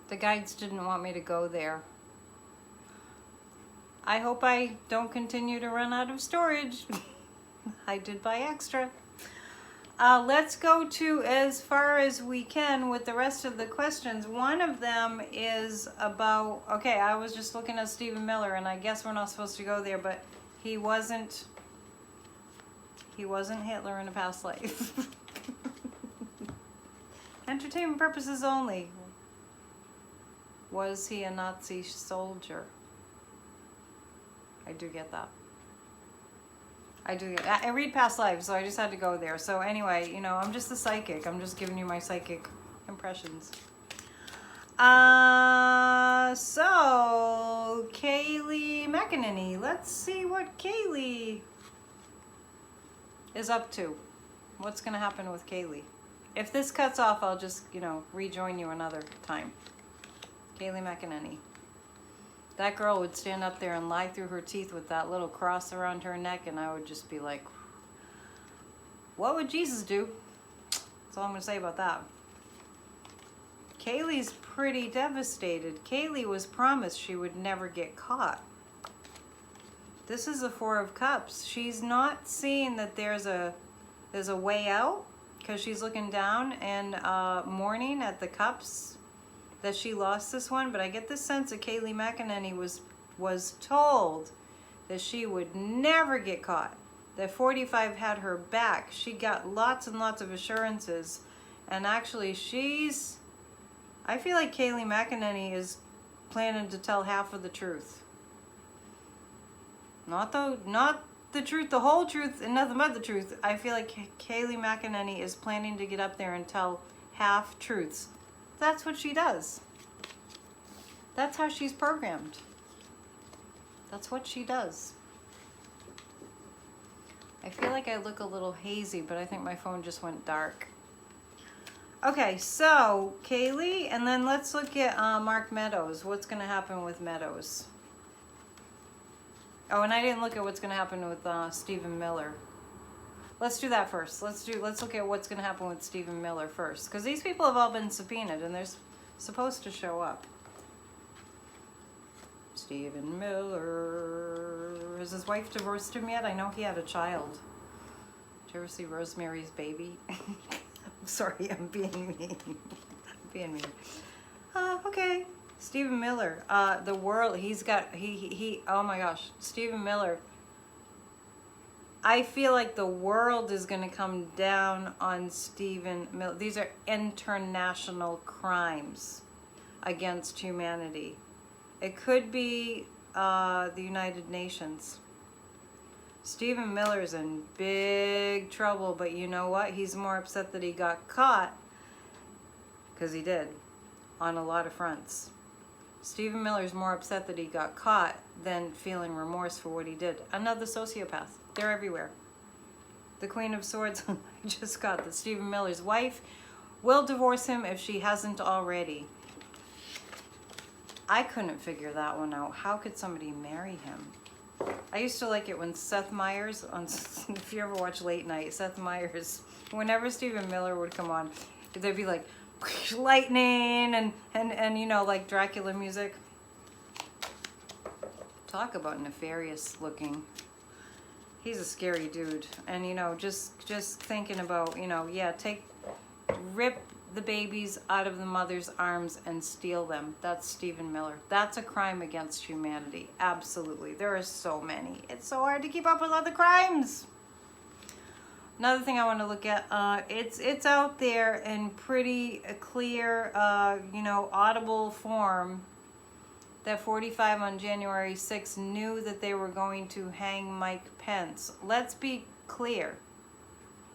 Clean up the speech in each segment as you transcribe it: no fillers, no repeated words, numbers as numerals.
The guides didn't want me to go there. I hope I don't continue to run out of storage. I did buy extra. Let's go to as far as we can with the rest of the questions. One of them is about, okay, I was just looking at Stephen Miller, and I guess we're not supposed to go there, but he wasn't Hitler in a past life. Entertainment purposes only. Was he a Nazi soldier? I do get that. I read past lives, so I just had to go there. So anyway, you know, I'm just a psychic. I'm just giving you my psychic impressions. So Kaylee McEnany. Let's see what Kaylee is up to. What's going to happen with Kaylee? If this cuts off, I'll just, you know, rejoin you another time. Kaylee McEnany. That girl would stand up there and lie through her teeth with that little cross around her neck, and I would just be like, what would Jesus do? That's all I'm going to say about that. Kaylee's pretty devastated. Kaylee was promised she would never get caught. This is the Four of Cups. She's not seeing that there's a way out, because she's looking down and mourning at the cups that she lost this one. But I get the sense that Kaylee McEnany was told that she would never get caught, that 45 had her back. She got lots and lots of assurances, and actually I feel like Kaylee McEnany is planning to tell half of the truth. Not the truth, the whole truth, and nothing but the truth. I feel like Kaylee McEnany is planning to get up there and tell half truths. That's what she does. That's how she's programmed. That's what she does. I feel like I look a little hazy, but I think my phone just went dark. Okay, so Kaylee, and then let's look at Mark Meadows. What's going to happen with Meadows? Oh, and I didn't look at what's going to happen with Stephen Miller. Let's do that first. Let's look at what's going to happen with Stephen Miller first, because these people have all been subpoenaed and they're supposed to show up. Stephen Miller. Has his wife divorced him yet? I know he had a child. Did you ever see Rosemary's Baby? I'm sorry, I'm being mean. Okay. Stephen Miller. The world. Oh my gosh. Stephen Miller. I feel like the world is going to come down on Stephen Miller. These are international crimes against humanity. It could be the United Nations. Stephen Miller's in big trouble, but you know what? He's more upset that he got caught, because he did, on a lot of fronts. Stephen Miller's more upset that he got caught than feeling remorse for what he did. Another sociopath. They're everywhere. The Queen of Swords, I just got that Stephen Miller's wife will divorce him if she hasn't already. I couldn't figure that one out. How could somebody marry him? I used to like it when Seth Meyers, if you ever watch Late Night, Seth Meyers, whenever Stephen Miller would come on, they'd be like, lightning and you know, like Dracula music. Talk about nefarious looking. He's a scary dude. And you know, just thinking about, you know, yeah, rip the babies out of the mother's arms and steal them. That's Stephen Miller. That's a crime against humanity. Absolutely. There are so many. It's so hard to keep up with all the crimes. Another thing I want to look at, it's out there in pretty clear, you know, audible form that 45 on January 6th knew that they were going to hang Mike Pence. Let's be clear.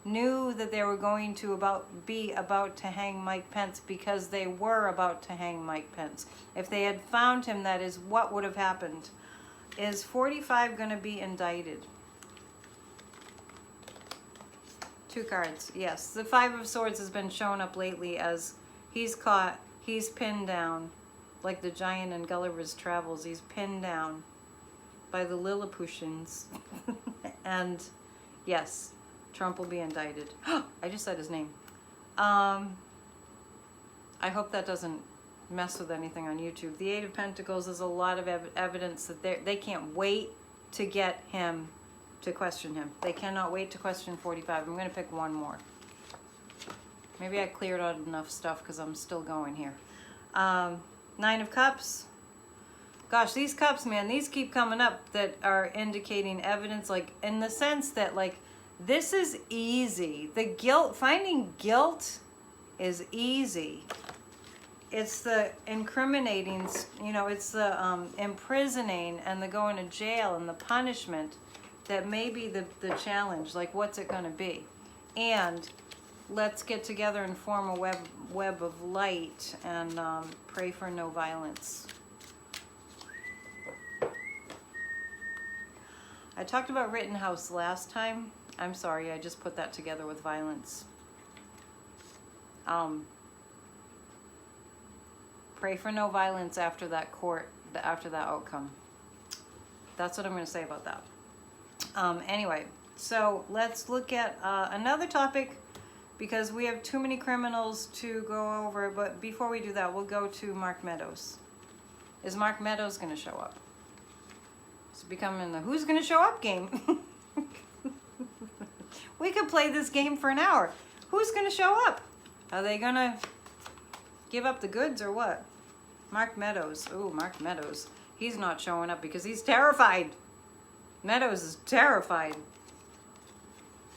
Knew that they were going to be about to hang Mike Pence, because they were about to hang Mike Pence. If they had found him, that is what would have happened. Is 45 going to be indicted? Two cards, yes. The Five of Swords has been shown up lately as he's caught, he's pinned down, like the giant in Gulliver's Travels. He's pinned down by the Lilliputians. And yes, Trump will be indicted. I just said his name. I hope that doesn't mess with anything on YouTube. The Eight of Pentacles is a lot of evidence that they can't wait to get him, to question him. They cannot wait to question 45. I'm going to pick one more. Maybe I cleared out enough stuff because I'm still going here. Nine of Cups. Gosh, these cups, man, these keep coming up that are indicating evidence, like in the sense that, like, this is easy. The guilt, finding guilt is easy. It's the incriminating, you know, it's the imprisoning and the going to jail and the punishment that may be the challenge. Like, what's it going to be? And let's get together and form a web of light and pray for no violence. I talked about Rittenhouse last time. I'm sorry, I just put that together with violence. Pray for no violence after that court, after that outcome. That's what I'm going to say about that. Anyway, so let's look at another topic, because we have too many criminals to go over. But before we do that, we'll go to Mark Meadows. Is Mark Meadows going to show up? It's becoming the who's going to show up game. We could play this game for an hour. Who's going to show up? Are they going to give up the goods or what? Mark Meadows. Ooh, Mark Meadows. He's not showing up because he's terrified. Meadows is terrified.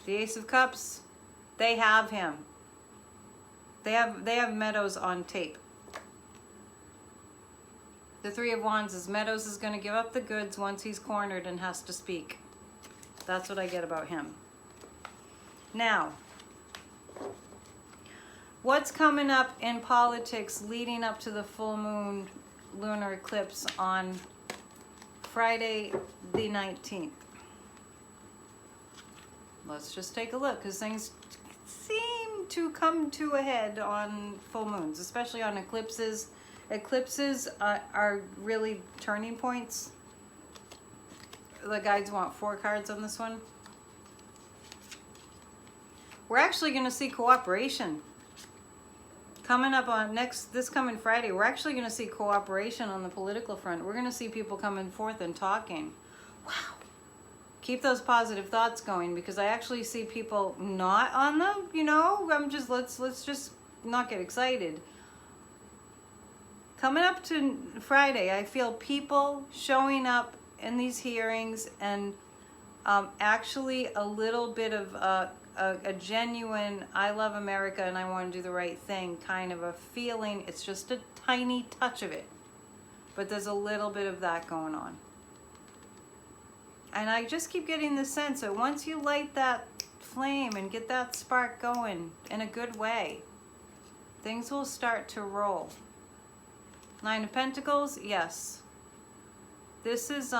The Ace of Cups. They have him. They have Meadows on tape. The Three of Wands is Meadows is going to give up the goods once he's cornered and has to speak. That's what I get about him. Now, what's coming up in politics leading up to the full moon lunar eclipse on Friday the 19th? Let's just take a look, because things seem to come to a head on full moons, especially on eclipses. Eclipses are really turning points. The guides want 4 cards on this one. We're actually going to see cooperation. Coming up on this coming Friday, we're actually going to see cooperation on the political front. We're going to see people coming forth and talking. Wow. Keep those positive thoughts going, because I actually see people not on them, you know. Let's just not get excited. Coming up to Friday, I feel people showing up in these hearings and actually a little bit of a genuine I love America and I want to do the right thing kind of a feeling. It's just a tiny touch of it, but there's a little bit of that going on. And I just keep getting the sense that once you light that flame and get that spark going in a good way, things will start to roll. Nine of Pentacles, yes. This is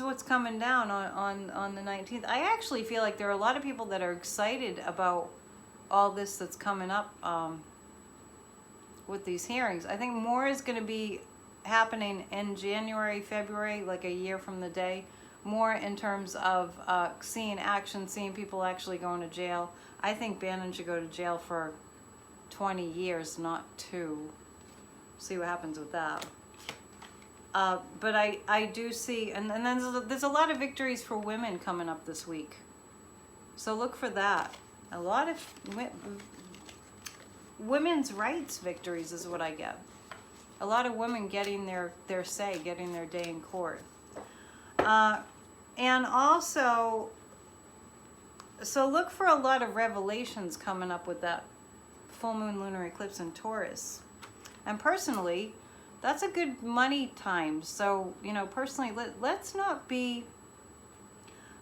what's coming down on the 19th. I actually feel like there are a lot of people that are excited about all this that's coming up with these hearings. I think more is going to be happening in January, February, like a year from the day. More in terms of seeing action, seeing people actually going to jail. I think Bannon should go to jail for 20 years, not 2. See what happens with that. But I do see, and then there's a lot of victories for women coming up this week. So look for that. A lot of women's rights victories is what I get. A lot of women getting their say, getting their day in court. And also, so look for a lot of revelations coming up with that full moon lunar eclipse in Taurus. And personally, that's a good money time. So, you know, personally, let's not be,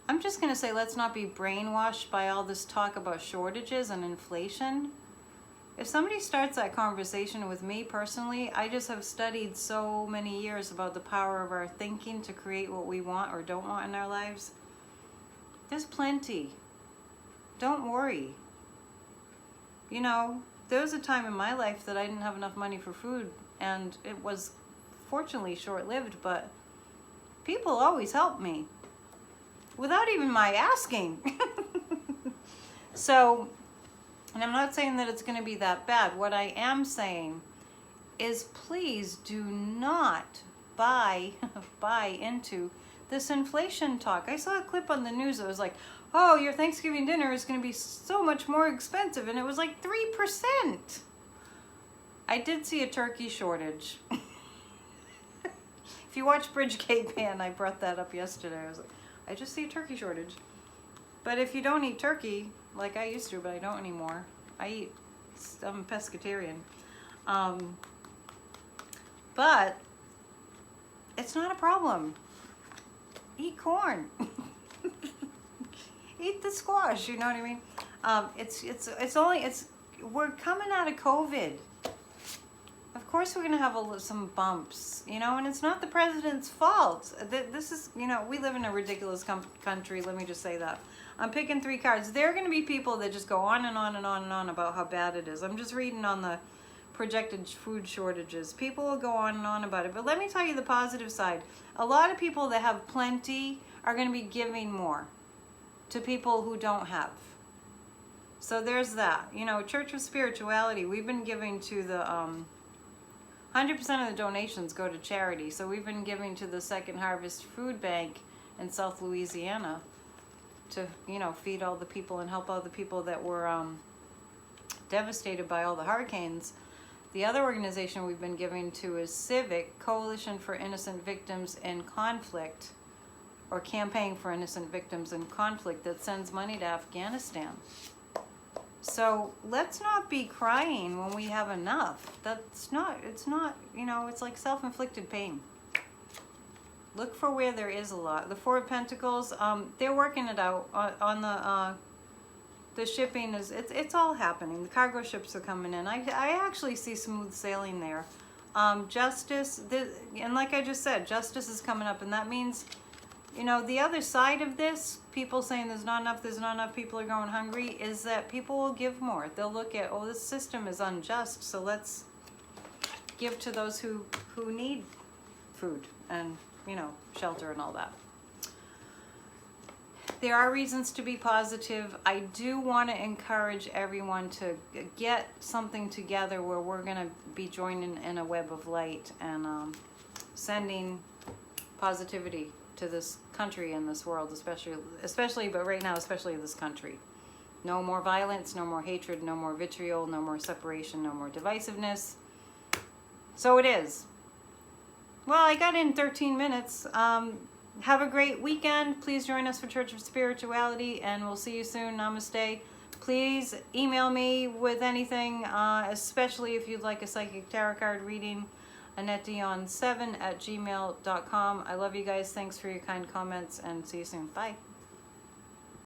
I'm just going to say, let's not be brainwashed by all this talk about shortages and inflation. If somebody starts that conversation with me personally, I just have studied so many years about the power of our thinking to create what we want or don't want in our lives. There's plenty. Don't worry. You know, there was a time in my life that I didn't have enough money for food, and it was fortunately short-lived, but people always helped me without even my asking. So And I'm not saying that it's going to be that bad. What I am saying is please do not buy into this inflation talk. I saw a clip on the news that was like, oh, your Thanksgiving dinner is going to be so much more expensive. And it was like 3%. I did see a turkey shortage. If you watch Bridgegate Man, I brought that up yesterday. I was like, I just see a turkey shortage. But if you don't eat turkey, like I used to, but I don't anymore. I'm a pescatarian. But it's not a problem. Eat corn. Eat the squash, you know what I mean? We're coming out of COVID. Of course we're going to have some bumps, you know, and it's not the president's fault. This is, you know, we live in a ridiculous country, let me just say that. I'm picking 3 cards. There are going to be people that just go on and on and on and on about how bad it is. I'm just reading on the projected food shortages. People will go on and on about it. But let me tell you the positive side. A lot of people that have plenty are going to be giving more to people who don't have. So there's that. You know, Church of Spirituality, we've been giving to the 100% of the donations go to charity. So we've been giving to the Second Harvest Food Bank in South Louisiana to, you know, feed all the people and help all the people that were devastated by all the hurricanes. The other organization we've been giving to is Civic, Coalition for Innocent Victims in Conflict, or Campaign for Innocent Victims in Conflict, that sends money to Afghanistan. So let's not be crying when we have enough. It's not, you know, it's like self-inflicted pain. Look for where there is a lot. The Four of Pentacles, they're working it out on the shipping is, it's all happening. The cargo ships are coming in. I actually see smooth sailing there. Justice, and like I just said, justice is coming up, and that means, you know, the other side of this, people saying there's not enough, people are going hungry, is that people will give more. They'll look at, oh, this system is unjust, so let's give to those who need food and, you know, shelter and all that. There are reasons to be positive. I do want to encourage everyone to get something together where we're going to be joining in a web of light and sending positivity to this country and this world, especially, but right now, especially this country. No more violence, no more hatred, no more vitriol, no more separation, no more divisiveness. So it is. Well, I got in 13 minutes. Have a great weekend. Please join us for Church of Spirituality, and we'll see you soon. Namaste. Please email me with anything, especially if you'd like a psychic tarot card reading. AnnetteDion7@gmail.com. I love you guys. Thanks for your kind comments, and see you soon. Bye.